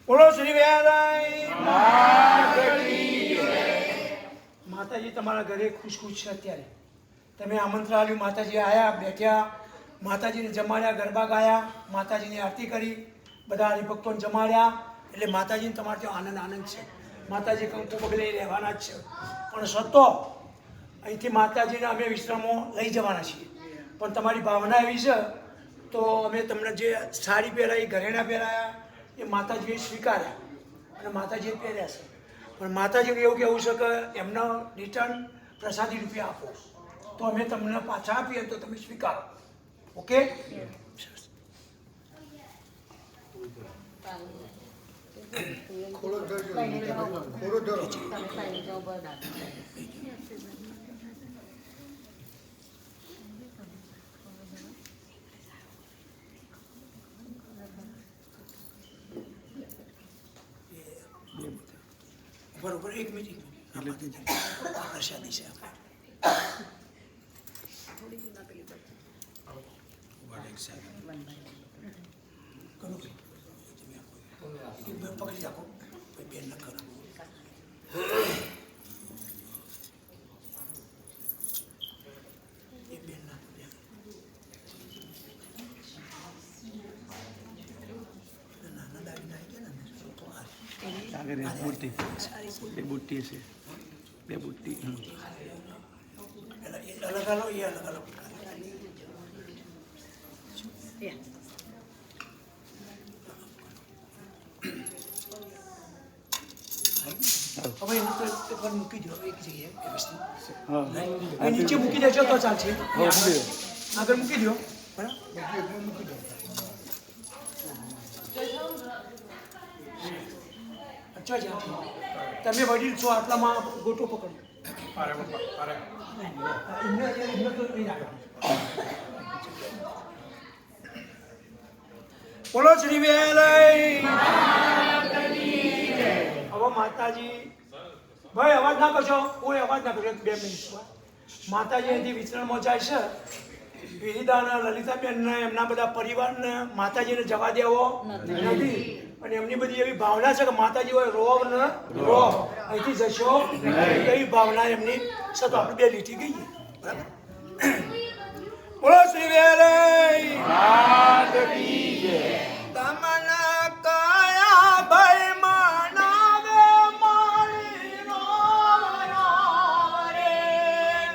બોલો શ્રી વેરાઈ માતાજી તમારા ઘરે ખુશ ખુશ છે. અત્યારે તમે આમંત્રણ આપ્યું, માતાજી આવ્યા, બેઠ્યા, માતાજીને જમાડ્યા, ગરબા ગાયા, માતાજીની આરતી કરી, બધા હરિભક્તોને જમાડ્યા, એટલે માતાજીને તમારે ત્યાં આનંદ છે. માતાજી કંકુ પગલે રહેવાના જ છે. પણ સતો અહીંથી માતાજીને અમે વિશ્રામો લઈ જવાના છીએ. પણ તમારી ભાવના એવી છે તો અમે તમને જે સાડી પહેરાવી, ઘરેણા પહેરાયા એ માતાજીએ સ્વીકાર્યા અને માતાજીએ પહેર્યા છે. પણ માતાજીને એવું કહેવું છે કે એમનો રિટર્ન પ્રસાદી રૂપિયા આપો તો અમે તમને પાછા આપીએ તો તમે સ્વીકારો. ઓકે? બરોબર, એક મિનિટ પ્રસાદી છે પકડી રાખો, બેન ન કરો. બુટ્ટી બે બુટ્ટી છે, બે બુટ્ટી અલગ અલગ એ અલગ અલગ હવે એનું તો એકવાર મૂકી દો એક જગ્યાએ વ્યવસ્થિત. નીચે મૂકી દેજો તો ચાલશે. આગળ મૂકી દો, બરાબર મૂકી દો. તમે વડીલ છો, આટલામાં ગોટો પકડો. બોલો શ્રી વેલાઈ. હવે માતાજી ભાઈ અવાજ ના કરશો, કોઈ અવાજ ના કરશો. 2 મિનિટ માતાજી અહીંથી વિચરણમાં જાય છે. વિનિતાને, લલિતાબેનને, એમના બધા પરિવારને માતાજીને જવા દેવો નથી. અને એમની બધી એવી ભાવના છે કે માતાજી હોય રોવ ને રોવ, અહીંથી જશો એવી ભાવના એમની સતો આપણે 2 લીટી ગઈએ. બરાબર? બોલો શ્રી વેલાઈ. તમના કયા ભાઈ માનાવે મારી રોવ રોવ રે.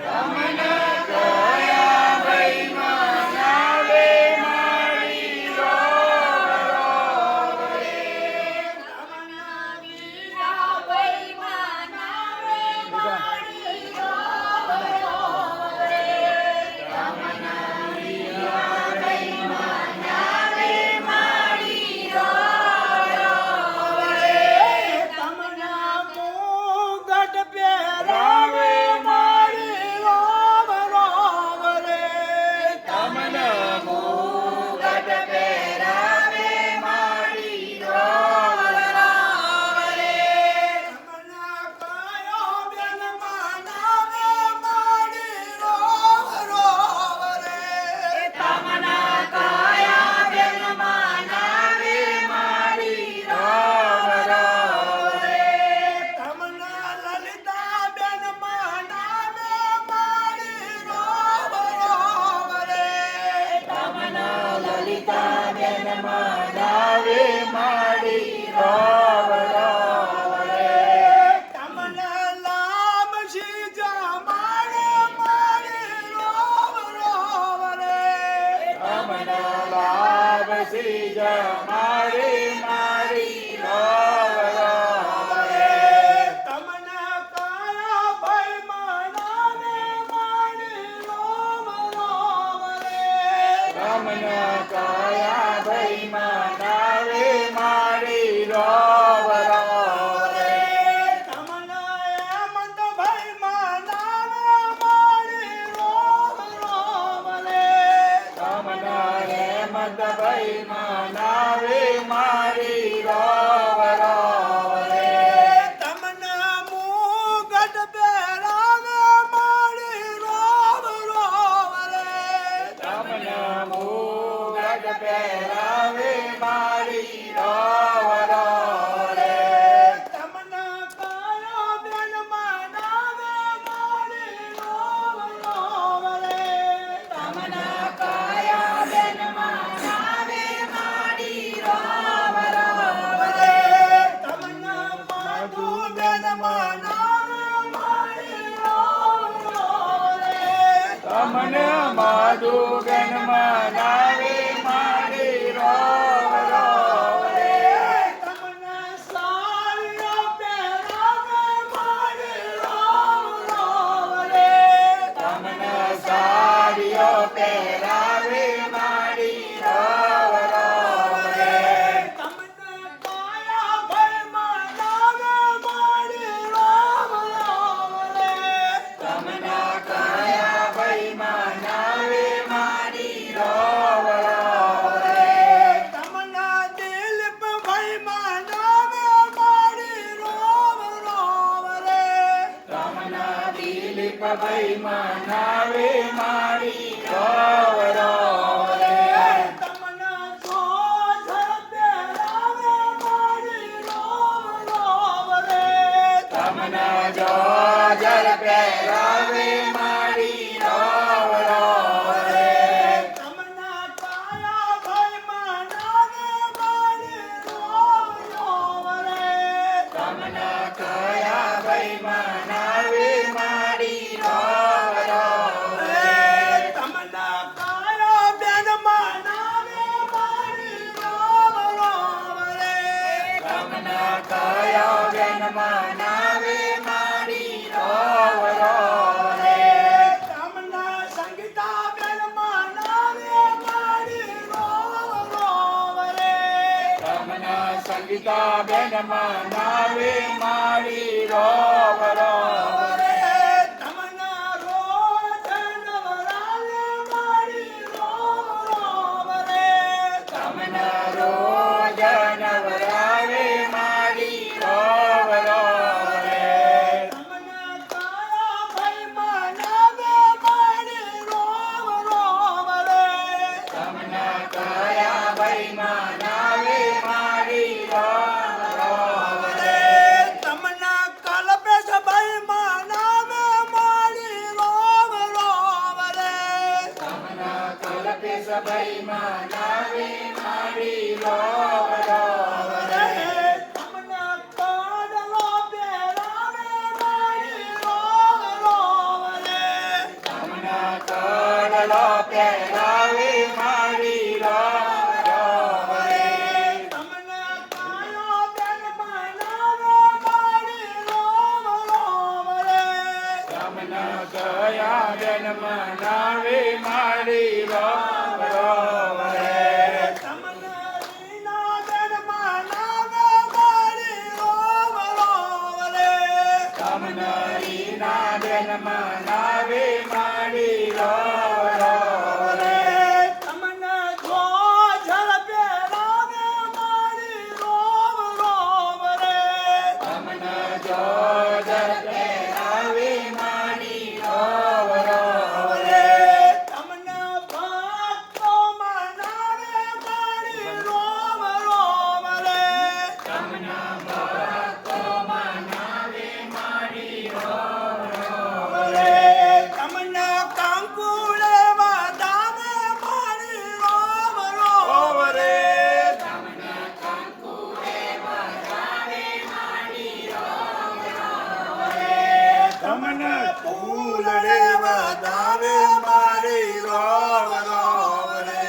તમના કયા ભાઈ માનાવે મારી રોવ રોવ રે. તમના વીરા ભાઈ માનાવે મારી રોવ રોવ રે. તમના વીરા ભાઈ માનાવે મારી રોવ રોવ રે. તમના મુગટ પહેરાવે મારી રોવ રોવ રે. તમના મુગટ પહેરાવે મારી રોવ રોવ રે. તમના કયો બેન સાધુ બેન મનાવે મારી રોવ રોવ રે. તમને સાડીઓ પહેરાવે મારી રોવ રોવ રે. તમને સાડીઓ પહેરાવે મારી રોવ રોવ રે. તમને કાયા ભાઈ મનાવે મારી રોવ રોવ રે. તમને કયા ભાઈ મનાવે મારી રોવ રોવ રે. તમને દિલીપ ભાઈ મનાવે મારી રોવ રોવ રે. તમને દિલીપભાઈ મનાવે મારી રોવ રોવ રે. તમને જો ઝડપે રાવે મારી રોવ રોવ રે. તમને જો જલ પહેરાવે મારી રોવ રોવ રે. તમને કાયા ભાઈ મનાવે મારી રોવ રોવ રે. તમને કયા ભાઈ મનાવે મારી રોવ રોવ રે. તમને કાયા બેન મનાવે મારી રોવ રોવ રે. તમને કયા બેન મનાવે મારી રોવ રોવ રે. તમને સંગીતા બેન મનાવે મારી રોવ રોવ રે. તમને સંગીતા બેન મનાવે મારી રોવ રોવ રે. તમને રોજ નવરાલે મારી રોવ રોવ રે. તમને રોજ નવરાવે મારી રોવ રોવ રે. તમને કાયા ભાઈ મનાવે મારી રોવ રોવ રે. તમને કયા ભાઈ મનાવે મારી રોવ રોવ રે. તમને કલ્પેશ ભાઈ મનાવે મારી રોવ રોવ રે. તમને કલ્પેશભાઈ મનાવે મારી રોવ રોવ રે. તમને કાડલો પહેરાવે મારી રોવ રોવ રે. તમને કડલો પહેરાવે મારી રોવ રોવ રે. તમને કાયો બેન મનાવે મારી રોવ રોવ રે. તમને કયા બેન મનાવે મારી રોવ રોવ રે. તમને રીના બેન મનાવે મારી રોવ રોવ રે. તમને રીના બેન મનાવે મારી રોવ રોવ રે. તમને જો ઝડપે રાવે મારી રોવ રોવ રે. તમને જો જલ પહેરાવે મારી રોવ રોવ રે. તમને ભક્તો મનાવે મારી રોવ રોવ રે. તમને ભક્તો મનાવે મારી રોવ રોવ રે. રે. તમને કંકુડે વધાવે મારી રોવ રોવ રોવ રે. રે. તમને કંકુએ વધાવે મારી રોવ રોવ રે. તમને ફૂલડે વધાવે મારી રોવ રોવ રે.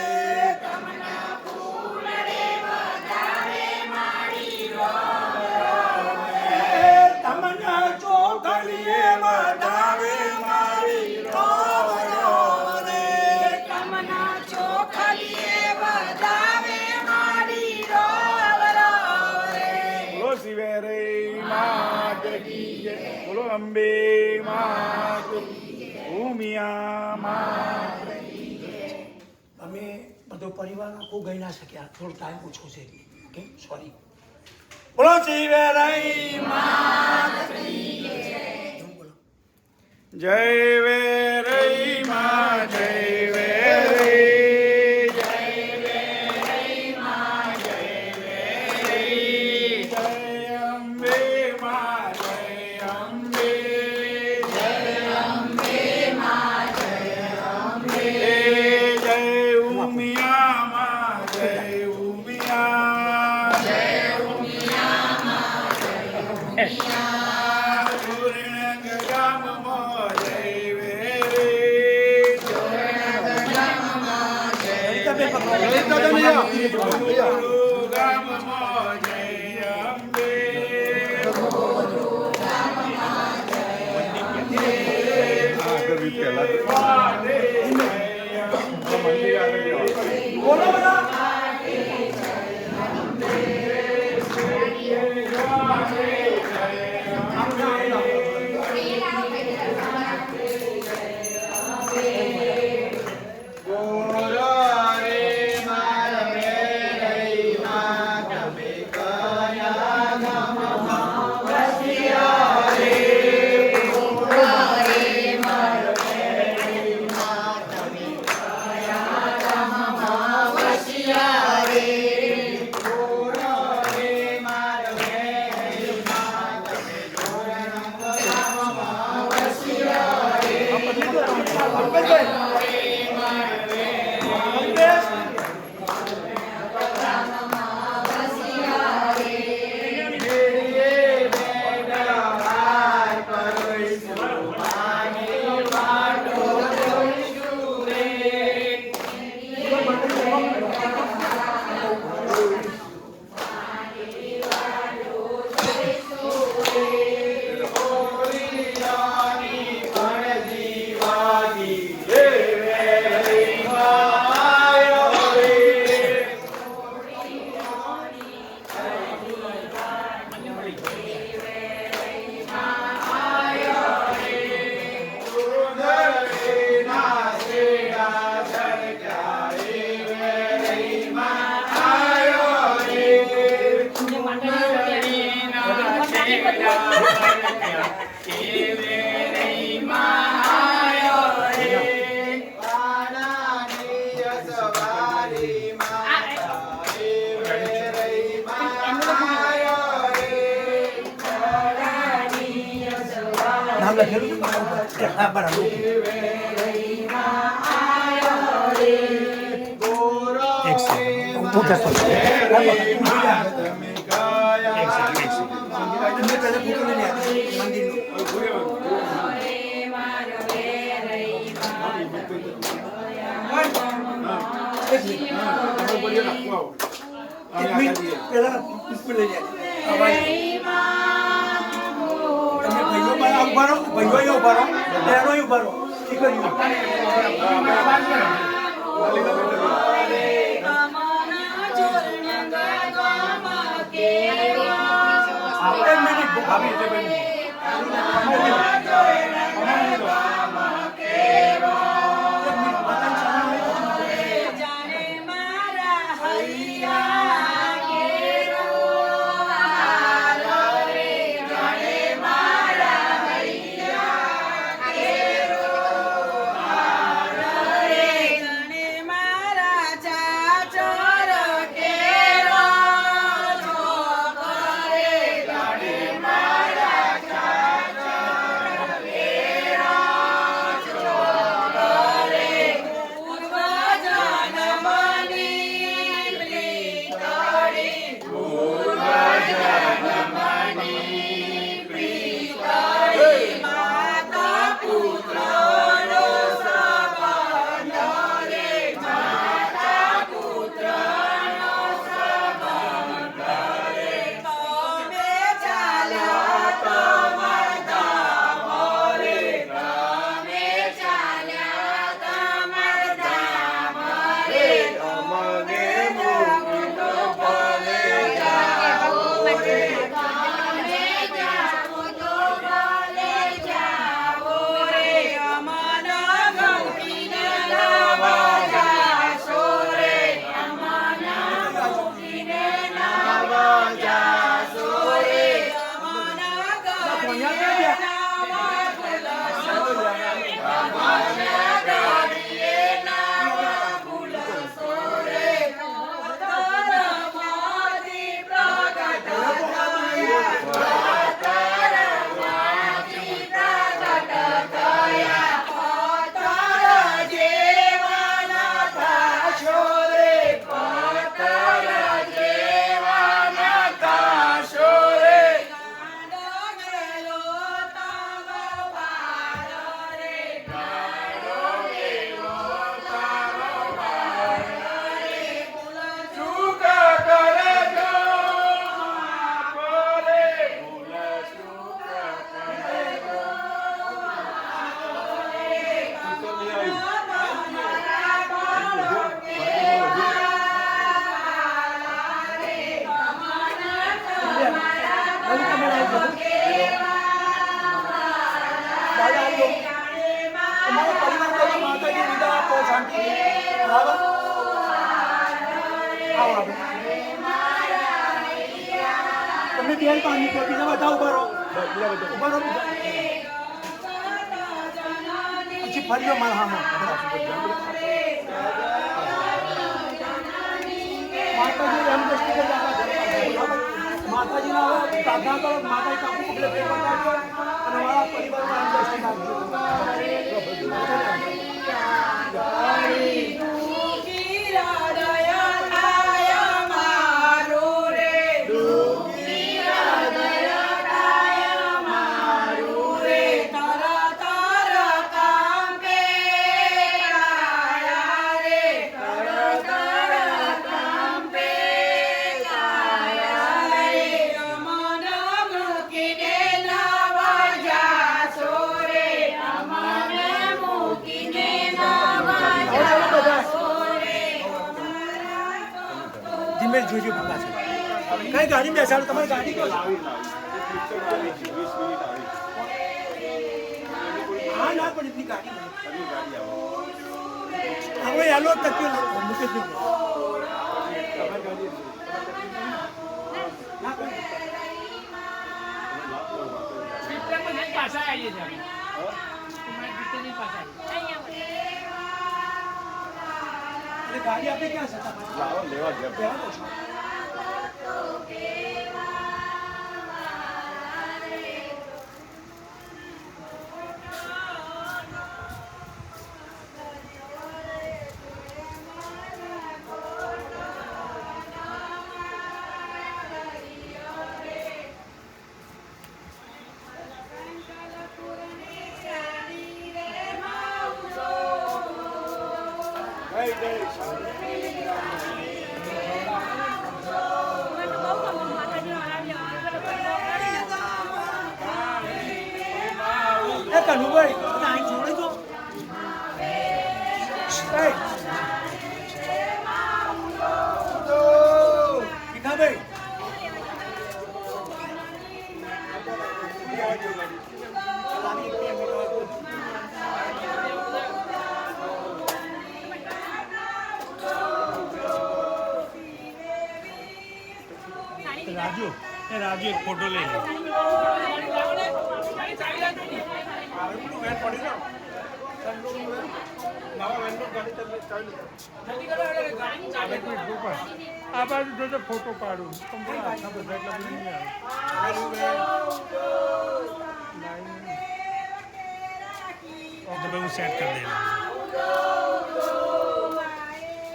તમને ફૂલડે વધાવે મારી રોવ રોવ રે. તમને ચોકડીએ વધાવે મારી રોવ રોવ રે. તમને ચોખલીએ વધાવે મારી રોવ રોવ રે. બોલો શિવેરે માત કી જય. બોલો અંબે માત કી જય. ઉમિયા માત કી જય. અમે બધો પરિવાર આખો ગઈ ના શક્યા, થોડો ટાઈમ ઓછો છે ઓકે સોરી. બોલો શિવરાઈ માત કી જય. બોલો. જય વેરઈ માં જય વેરઈ. જય વેરઈ માં જય વેરઈ. જય અંબે માં જય અંબે. જય અંબે માં જય અંબે. જય ઉમિયા માં જય ઉમિયા. જય ઉમિયા માં જય ઉમિયા. પૂર્ણ ગામમાં જય વેરે. પૂર્ણ ગામમાં જય અંબે. બોલો બધા. નામ લખેલું છે હા બરાબર એક સેકન્ડ હું કહેતો પેલા પુષ્પ લઈ જાય ઉભા રહો ભાઈઓ ઉભા રહો બહેનો ઉભા રહો દીકરીઓ બરાબર આવો તમે બેન પાણી પી બીજા બધા ઉભા રહો ઉભા રહો પછી ફરી મારા હામાં માતાજી એમ દૃષ્ટિ કરી માતાજીના પ્રાર્થના કરો માતાજી કાપુ પકડે ફેર બતાવજો અને મારા પરિવારમાં એમ દૃષ્ટિ રાખજો ધીમે જોજો પપ્પા છે કઈ ગાડી બેસાડો તમારી ગાડી કહો હા ના પણ એટલી ગાડી હવે એલો તકીઓ મૂકી દીધો પાછા આવીએ છીએ ગાડી આપણે ક્યાં છે તમારી લેવા ગયા કનુભાઈ અહીં જોડે તો ભીખાભાઈ રાજુ એક ફોટો લઈ લે આ બાજુ જોજો ફોટો પાડું હું સેટ કરી દે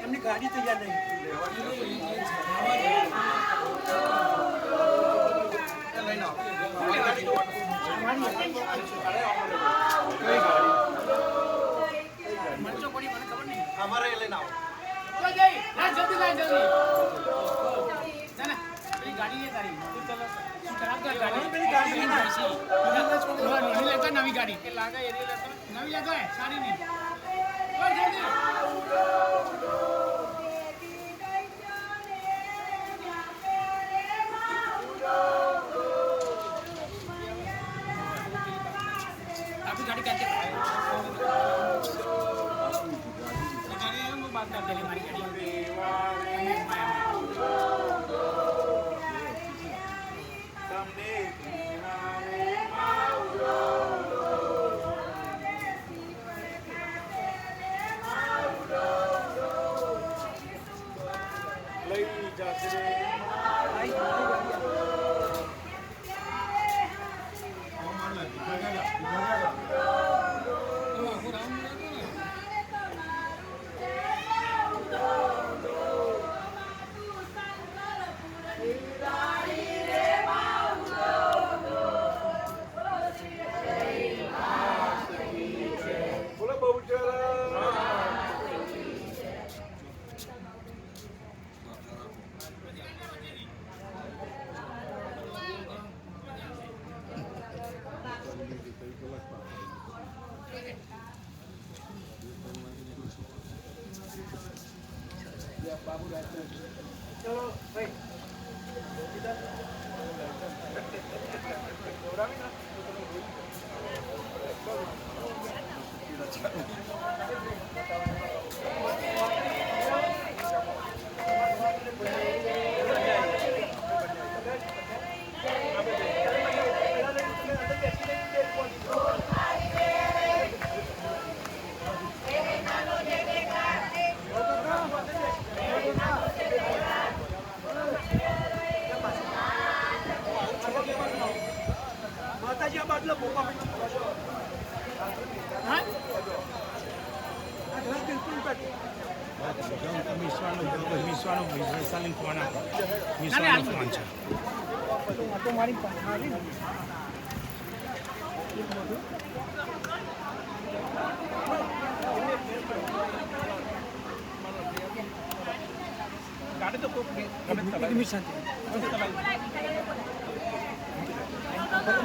એમની ગાડી તૈયાર નહીં અમારે લઈને આવો જલ્દી ગાડી લે તારી નવી ગાડી કે લાગે નવી લગાય સારી નહીં आपकी गाड़ी कैसे बात करते हैं हमारी गाड़ी ચલો ભાઈ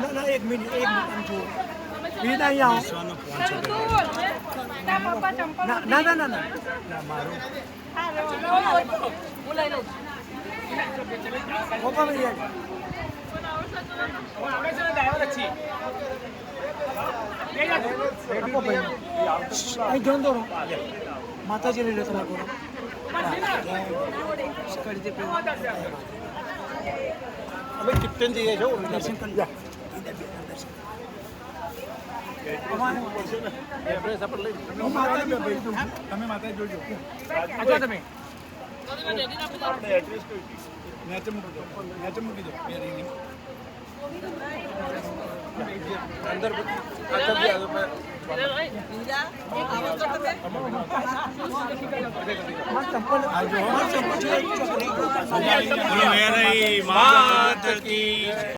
ના એક મિનિટ આમ જુઓ વિનીતા અહીંયા આવો ના મારું પપ્પા ભાઈ અહીં જોન દો માતાજીને લે તમારે બોલો અમે કિપ્ટન જઈએ છો દર્શન કરી જા એડ્રેસ આપણે લઈ તમે માતા જોજો તમે એડ્રેસ કઈ નેચે મૂકી દો અંદર ચંપલ